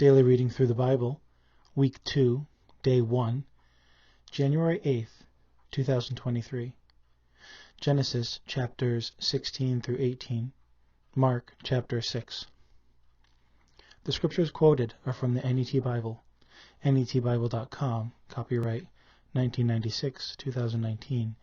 Daily Reading Through the Bible, Week 2, Day 1, January 8th, 2023. Genesis chapters 16 through 18, Mark chapter 6. The scriptures quoted are from the NET Bible, netbible.com, copyright 1996-2019,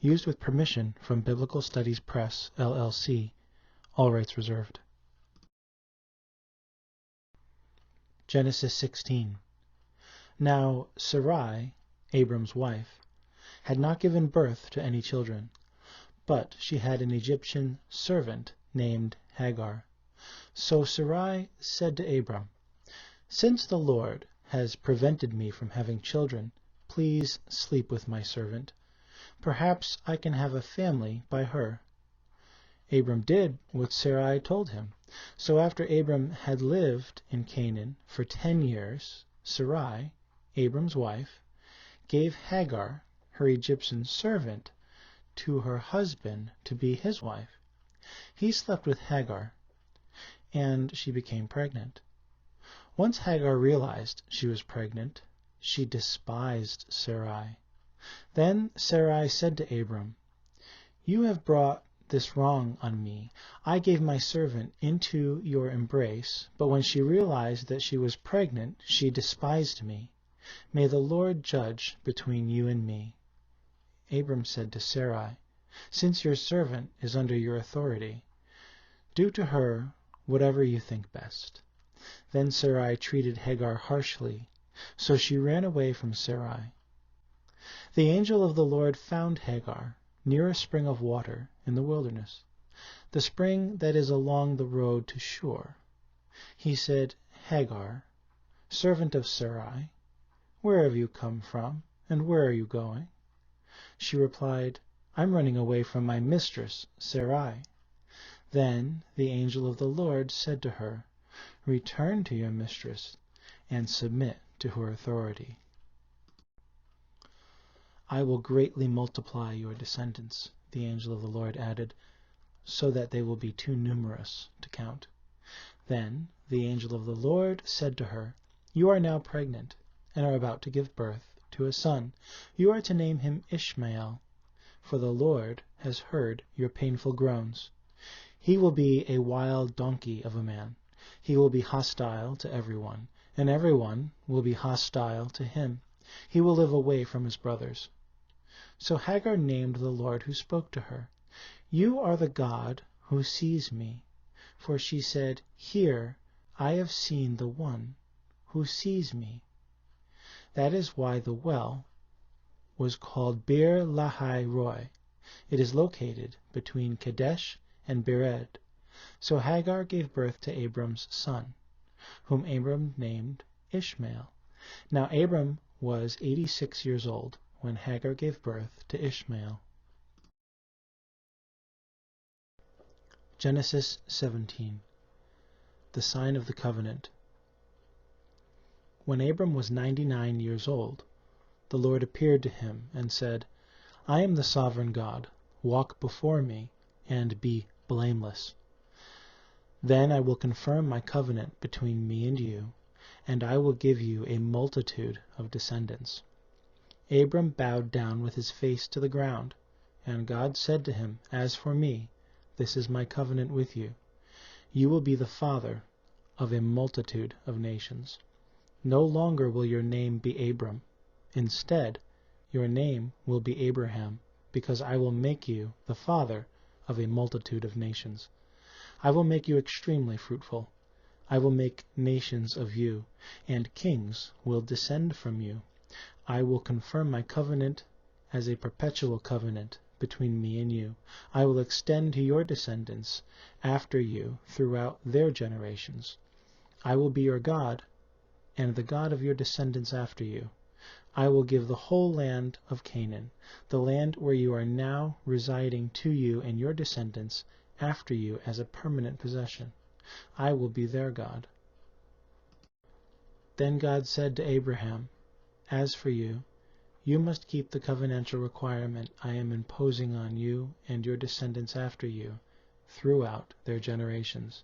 used with permission from Biblical Studies Press, LLC, all rights reserved. Genesis 16. Now Sarai, Abram's wife, had not given birth to any children, but she had an Egyptian servant named Hagar. So Sarai said to Abram, "Since the Lord has prevented me from having children, please sleep with my servant. Perhaps I can have a family by her." Abram did what Sarai told him. So after Abram had lived in Canaan for 10 years, Sarai, Abram's wife, gave Hagar, her Egyptian servant, to her husband to be his wife. He slept with Hagar, and she became pregnant. Once Hagar realized she was pregnant, she despised Sarai. Then Sarai said to Abram, "You have brought this wrong on me. I gave my servant into your embrace, but when she realized that she was pregnant, she despised me. May the Lord judge between you and me." Abram said to Sarai, "Since your servant is under your authority, do to her whatever you think best." Then Sarai treated Hagar harshly, so she ran away from Sarai. The angel of the Lord found Hagar near a spring of water in the wilderness, the spring that is along the road to Shur. He said, "Hagar, servant of Sarai, where have you come from, and where are you going?" She replied, "I'm running away from my mistress, Sarai." Then the angel of the Lord said to her, "Return to your mistress and submit to her authority. I will greatly multiply your descendants," the angel of the Lord added, "so that they will be too numerous to count." Then the angel of the Lord said to her, "You are now pregnant, and are about to give birth to a son. You are to name him Ishmael, for the Lord has heard your painful groans. He will be a wild donkey of a man. He will be hostile to everyone, and everyone will be hostile to him. He will live away from his brothers." So Hagar named the Lord who spoke to her, "You are the God who sees me." For she said, "Here I have seen the one who sees me." That is why the well was called Beer Lahai Roi. It is located between Kadesh and Bered. So Hagar gave birth to Abram's son, whom Abram named Ishmael. Now Abram was 86 years old when Hagar gave birth to Ishmael. Genesis 17. The sign of the covenant. When Abram was 99 years old, the Lord appeared to him and said, "I am the sovereign God. Walk before me and be blameless. Then I will confirm my covenant between me and you, and I will give you a multitude of descendants." Abram bowed down with his face to the ground, and God said to him, "As for me, this is my covenant with you. You will be the father of a multitude of nations. No longer will your name be Abram. Instead, your name will be Abraham, because I will make you the father of a multitude of nations. I will make you extremely fruitful. I will make nations of you, and kings will descend from you. I will confirm my covenant as a perpetual covenant between me and you. I will extend to your descendants after you throughout their generations. I will be your God, and the God of your descendants after you. I will give the whole land of Canaan, the land where you are now residing, to you and your descendants after you as a permanent possession. I will be their God." Then God said to Abraham, "As for you, you must keep the covenantal requirement I am imposing on you and your descendants after you throughout their generations.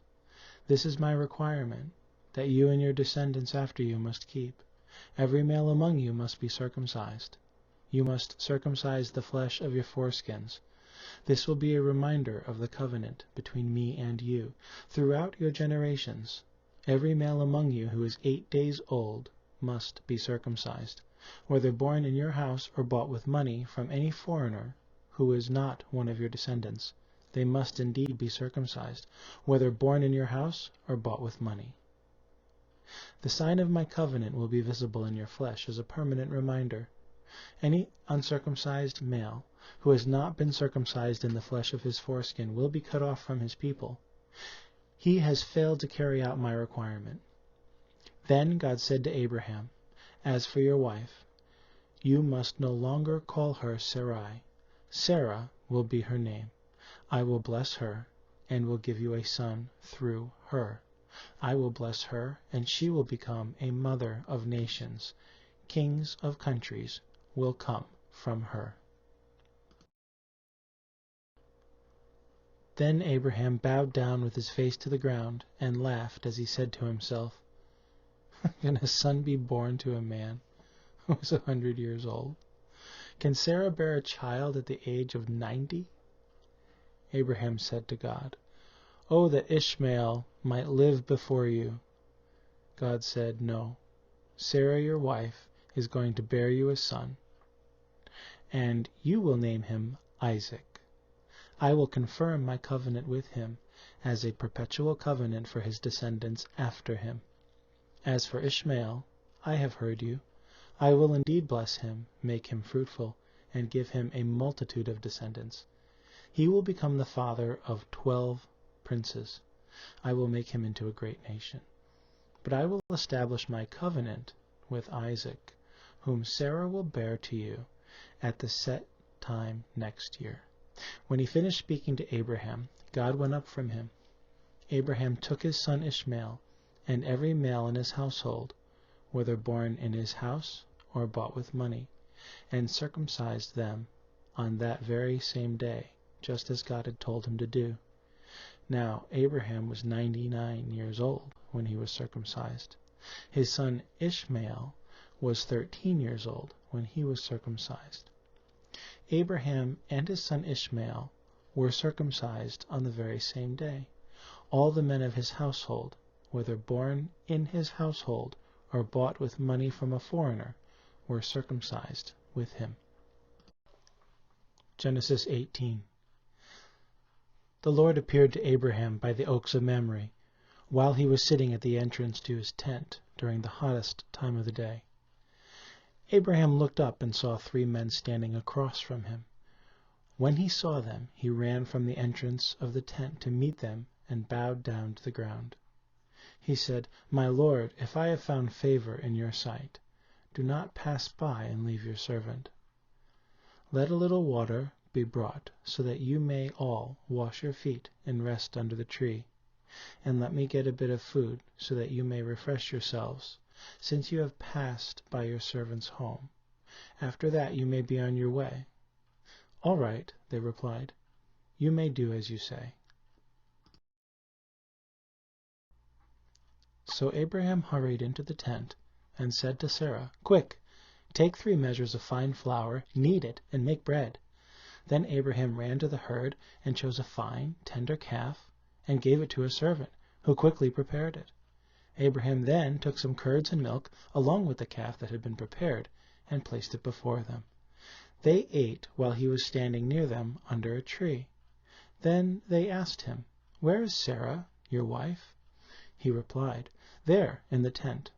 This is my requirement. that you and your descendants after you must keep. Every male among you must be circumcised. You must circumcise the flesh of your foreskins. This will be a reminder of the covenant between me and you throughout your generations. Every male among you who is 8 days old must be circumcised, whether born in your house or bought with money from any foreigner who is not one of your descendants. They must indeed be circumcised, whether born in your house or bought with money. The sign of my covenant will be visible in your flesh as a permanent reminder. Any uncircumcised male who has not been circumcised in the flesh of his foreskin will be cut off from his people. He has failed to carry out my requirement. Then God said to Abraham, As for your wife, you must no longer call her Sarai. Sarah will be her name. I will bless her, and will give you a son through her. I will bless her, and she will become a mother of nations. Kings of countries will come from her. Then Abraham bowed down with his face to the ground, and laughed as he said to himself, Can a son be born to a man who is 100 years old? Can Sarah bear a child at the age of 90? Abraham said to God, Oh, that Ishmael might live before you. God said, No, Sarah your wife is going to bear you a son, and you will name him Isaac. I will confirm my covenant with him as a perpetual covenant for his descendants after him. As for Ishmael, I have heard you. I will indeed bless him, make him fruitful, and give him a multitude of descendants. He will become the father of 12 princes. I will make him into a great nation. But I will establish my covenant with Isaac, whom Sarah will bear to you at the set time next year. When he finished speaking to Abraham, God went up from him. Abraham took his son Ishmael, and every male in his household, whether born in his house or bought with money, and circumcised them on that very same day, just as God had told him to do. Now Abraham was 99 years old when he was circumcised. His son Ishmael was 13 years old when he was circumcised. Abraham and his son Ishmael were circumcised on the very same day. All the men of his household, whether born in his household or bought with money from a foreigner, were circumcised with him. Genesis 18. The Lord appeared to Abraham by the oaks of Mamre, while he was sitting at the entrance to his tent during the hottest time of the day. Abraham looked up and saw 3 men standing across from him. When he saw them, he ran from the entrance of the tent to meet them and bowed down to the ground. He said, My Lord, if I have found favor in your sight, do not pass by and leave your servant. Let a little water be brought, so that you may all wash your feet and rest under the tree. And let me get a bit of food, so that you may refresh yourselves, since you have passed by your servant's home. After that you may be on your way. All right, they replied. You may do as you say. So Abraham hurried into the tent and said to Sarah, Quick, take 3 measures of fine flour, knead it, and make bread. Then Abraham ran to the herd and chose a fine, tender calf and gave it to a servant, who quickly prepared it. Abraham then took some curds and milk, along with the calf that had been prepared, and placed it before them. They ate while he was standing near them under a tree. Then they asked him, Where is Sarah, your wife? He replied, There, in the tent.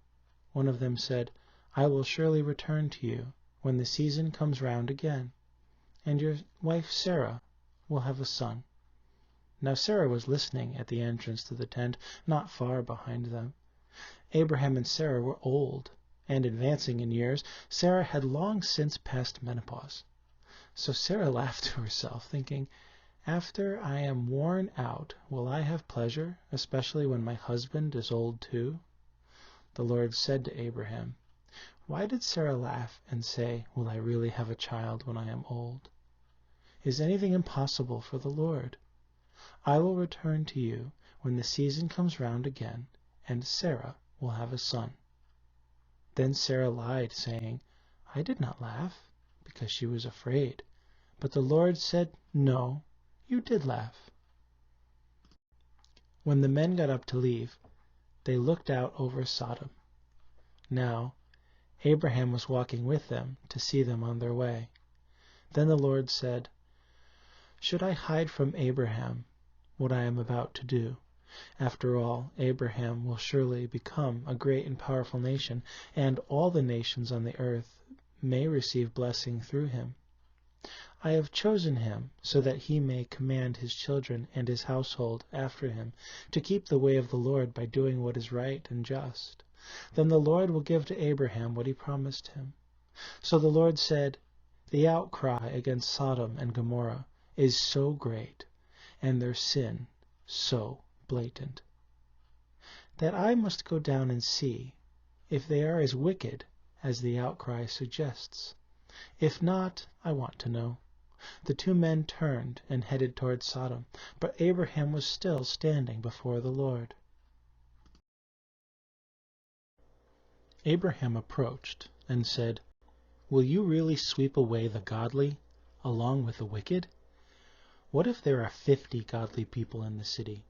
One of them said, I will surely return to you when the season comes round again, and your wife Sarah will have a son. Now Sarah was listening at the entrance to the tent, not far behind them. Abraham and Sarah were old and advancing in years. Sarah had long since passed menopause. So Sarah laughed to herself, thinking, After I am worn out, will I have pleasure, especially when my husband is old too? The Lord said to Abraham, Why did Sarah laugh and say, Will I really have a child when I am old? Is anything impossible for the Lord? I will return to you when the season comes round again, and Sarah will have a son." Then Sarah lied, saying, "I did not laugh," because she was afraid. But the Lord said, "No, you did laugh." When the men got up to leave, they looked out over Sodom. Now Abraham was walking with them to see them on their way. Then the Lord said, "Should I hide from Abraham what I am about to do? After all, Abraham will surely become a great and powerful nation, and all the nations on the earth may receive blessing through him. I have chosen him so that he may command his children and his household after him to keep the way of the Lord by doing what is right and just. Then the Lord will give to Abraham what he promised him." So the Lord said, "The outcry against Sodom and Gomorrah is so great, and their sin so blatant, that I must go down and see if they are as wicked as the outcry suggests. If not, I want to know." The two men turned and headed toward Sodom, but Abraham was still standing before the Lord. Abraham approached and said, "Will you really sweep away the godly along with the wicked? What if there are 50 godly people in the city?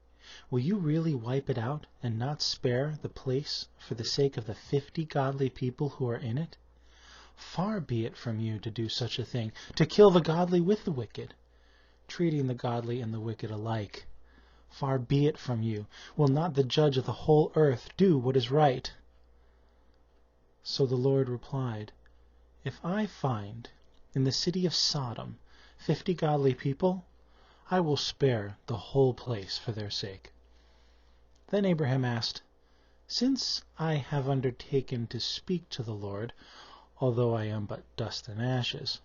Will you really wipe it out and not spare the place for the sake of the 50 godly people who are in it? Far be it from you to do such a thing, to kill the godly with the wicked, treating the godly and the wicked alike. Far be it from you. Will not the judge of the whole earth do what is right?" So the Lord replied, "If I find in the city of Sodom 50 godly people, I will spare the whole place for their sake." Then Abraham asked, "Since I have undertaken to speak to the Lord, although I am but dust and ashes,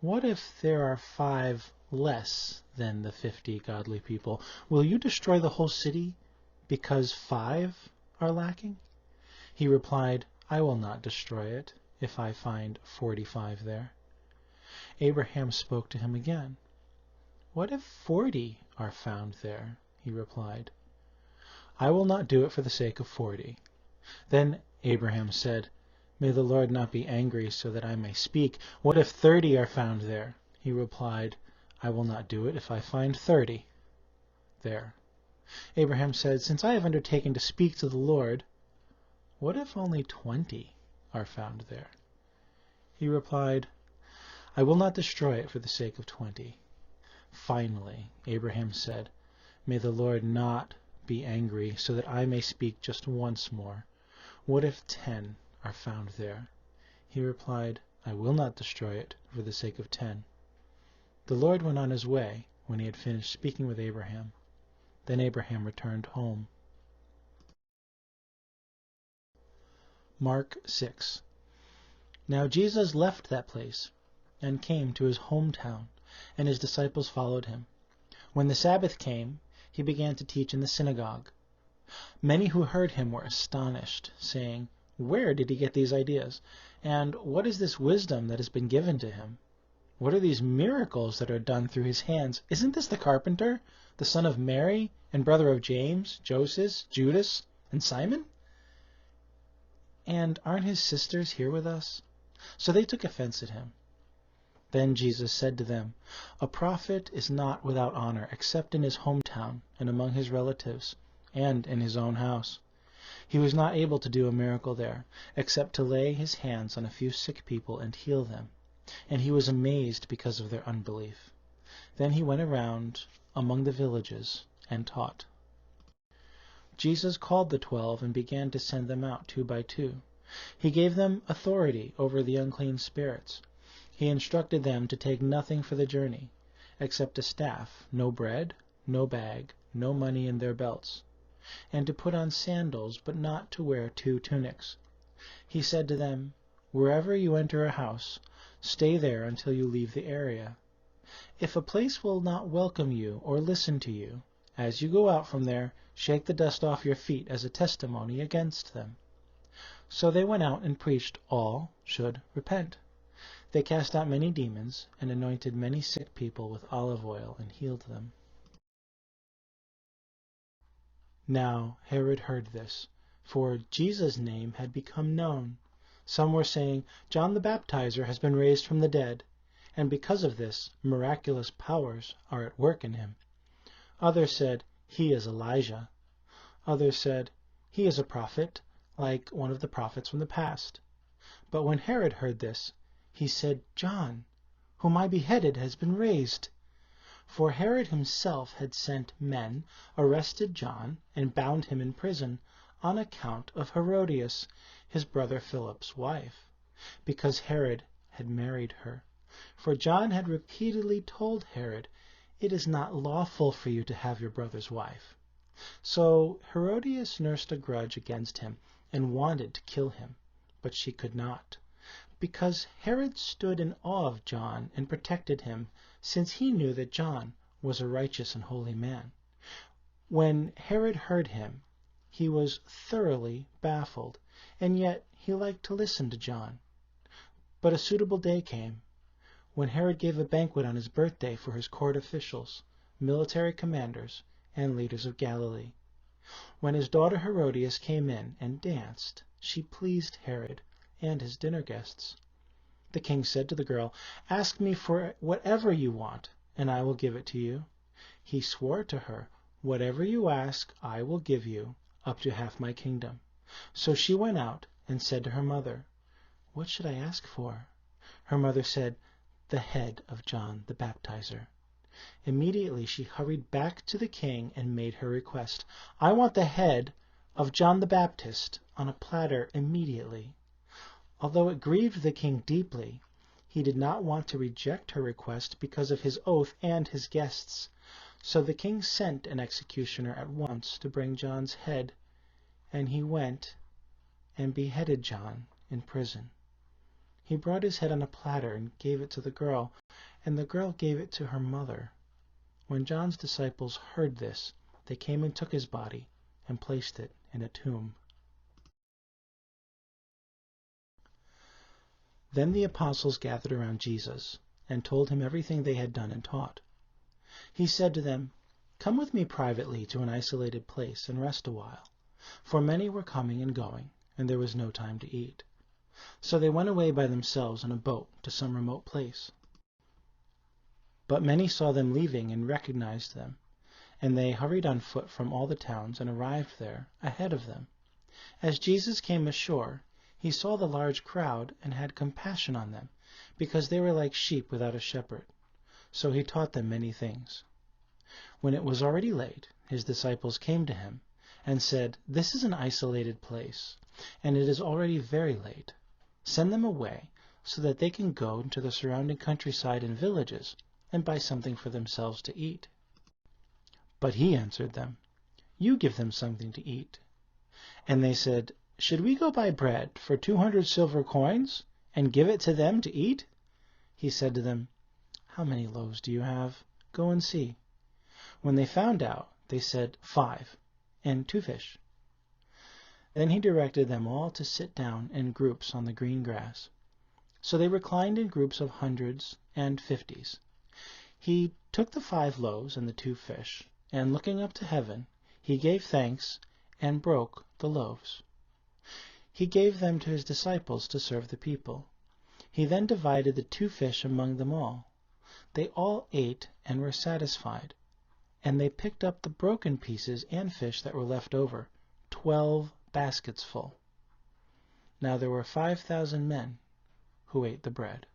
what if there are 5 less than the 50 godly people? Will you destroy the whole city because 5 are lacking?" He replied, "I will not destroy it if I find 45 there." Abraham spoke to him again. "What if 40 are found there?" He replied, "I will not do it for the sake of 40. Then Abraham said, "May the Lord not be angry so that I may speak. What if 30 are found there?" He replied, "I will not do it if I find 30 there." Abraham said, "Since I have undertaken to speak to the Lord, what if only 20 are found there?" He replied, "I will not destroy it for the sake of 20. Finally, Abraham said, "May the Lord not be angry so that I may speak just once more. What if 10 are found there?" He replied, "I will not destroy it for the sake of 10. The Lord went on his way when he had finished speaking with Abraham. Then Abraham returned home. Mark 6. Now Jesus left that place and came to his hometown, and his disciples followed him. When the Sabbath came, he began to teach in the synagogue. Many who heard him were astonished, saying, "Where did he get these ideas? And what is this wisdom that has been given to him? What are these miracles that are done through his hands? Isn't this the carpenter, the son of Mary, and brother of James, Joseph, Judas, and Simon? And aren't his sisters here with us?" So they took offense at him. Then Jesus said to them, "A prophet is not without honor except in his hometown and among his relatives and in his own house." He was not able to do a miracle there, except to lay his hands on a few sick people and heal them, and he was amazed because of their unbelief. Then he went around among the villages and taught. Jesus called the 12 and began to send them out 2 by 2. He gave them authority over the unclean spirits. He instructed them to take nothing for the journey, except a staff, no bread, no bag, no money in their belts, and to put on sandals, but not to wear 2 tunics. He said to them, "Wherever you enter a house, stay there until you leave the area. If a place will not welcome you or listen to you, as you go out from there, shake the dust off your feet as a testimony against them." So they went out and preached all should repent. They cast out many demons and anointed many sick people with olive oil and healed them. Now Herod heard this, for Jesus' name had become known. Some were saying, "John the Baptizer has been raised from the dead, and because of this, miraculous powers are at work in him." Others said, "He is Elijah." Others said, "He is a prophet, like one of the prophets from the past." But when Herod heard this, he said, "John, whom I beheaded, has been raised." For Herod himself had sent men, arrested John, and bound him in prison, on account of Herodias, his brother Philip's wife, because Herod had married her. For John had repeatedly told Herod, "It is not lawful for you to have your brother's wife." So Herodias nursed a grudge against him and wanted to kill him, but she could not, because Herod stood in awe of John and protected him, since he knew that John was a righteous and holy man. When Herod heard him, he was thoroughly baffled, and yet he liked to listen to John. But a suitable day came, when Herod gave a banquet on his birthday for his court officials, military commanders, and leaders of Galilee. When his daughter Herodias came in and danced, she pleased Herod and his dinner guests. The king said to the girl, "Ask me for whatever you want, and I will give it to you." He swore to her, "Whatever you ask, I will give you, up to half my kingdom." So she went out and said to her mother, "What should I ask for?" Her mother said, "The head of John the Baptizer." Immediately she hurried back to the king and made her request, "I want the head of John the Baptist on a platter immediately." Although it grieved the king deeply, he did not want to reject her request because of his oath and his guests. So the king sent an executioner at once to bring John's head, and he went and beheaded John in prison. He brought his head on a platter and gave it to the girl, and the girl gave it to her mother. When John's disciples heard this, they came and took his body and placed it in a tomb. Then the apostles gathered around Jesus and told him everything they had done and taught. He said to them, "Come with me privately to an isolated place and rest a while." For many were coming and going, and there was no time to eat. So they went away by themselves in a boat to some remote place. But many saw them leaving and recognized them, and they hurried on foot from all the towns and arrived there ahead of them. As Jesus came ashore, he saw the large crowd and had compassion on them, because they were like sheep without a shepherd. So he taught them many things. When it was already late, his disciples came to him and said, "This is an isolated place, and it is already very late. Send them away so that they can go into the surrounding countryside and villages and buy something for themselves to eat." But he answered them, "You give them something to eat." And they said, "Should we go buy bread for 200 silver coins and give it to them to eat?" He said to them, "How many loaves do you have? Go and see." When they found out, they said, 5, and 2 fish. Then he directed them all to sit down in groups on the green grass. So they reclined in groups of hundreds and 50s. He took the 5 loaves and the 2 fish, and looking up to heaven, he gave thanks and broke the loaves. He gave them to his disciples to serve the people. He then divided the 2 fish among them all. They all ate and were satisfied, and they picked up the broken pieces and fish that were left over, 12 baskets full. Now there were 5,000 men who ate the bread.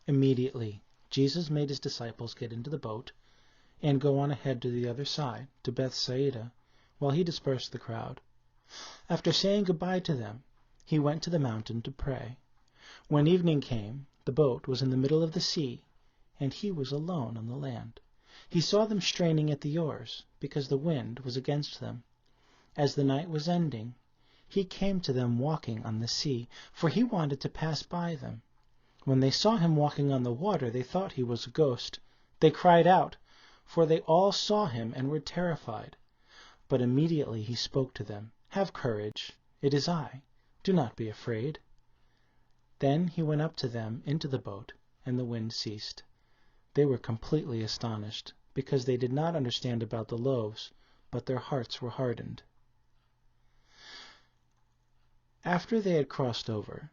Immediately Jesus made his disciples get into the boat and go on ahead to the other side, to Bethsaida, while he dispersed the crowd. After saying goodbye to them, he went to the mountain to pray. When evening came, the boat was in the middle of the sea, and he was alone on the land. He saw them straining at the oars, because the wind was against them. As the night was ending, he came to them walking on the sea, for he wanted to pass by them. When they saw him walking on the water, they thought he was a ghost. They cried out, for they all saw him and were terrified. But immediately he spoke to them, "Have courage, it is I. Do not be afraid." Then he went up to them into the boat, and the wind ceased. They were completely astonished, because they did not understand about the loaves, but their hearts were hardened. After they had crossed over,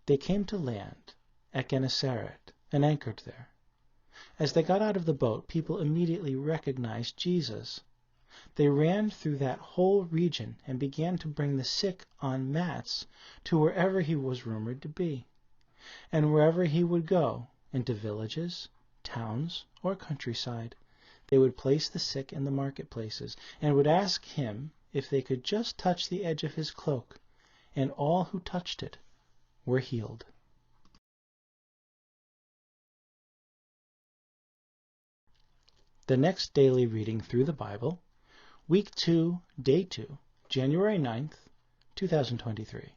they came to land at Gennesaret and anchored there. As they got out of the boat, people immediately recognized Jesus. They ran through that whole region and began to bring the sick on mats to wherever he was rumored to be. And wherever he would go, into villages, towns, or countryside, they would place the sick in the marketplaces and would ask him if they could just touch the edge of his cloak, and all who touched it were healed. The next daily reading through the Bible, Week 2, Day 2, January 9th, 2023.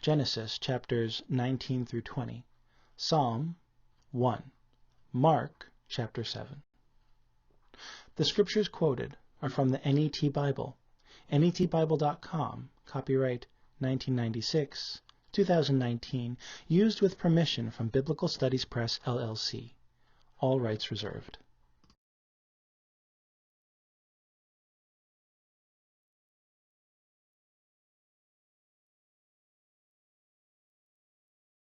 Genesis chapters 19 through 20. Psalm 1. Mark chapter 7. The scriptures quoted are from the NET Bible, netbible.com, copyright 1996, 2019, used with permission from Biblical Studies Press, LLC. All rights reserved.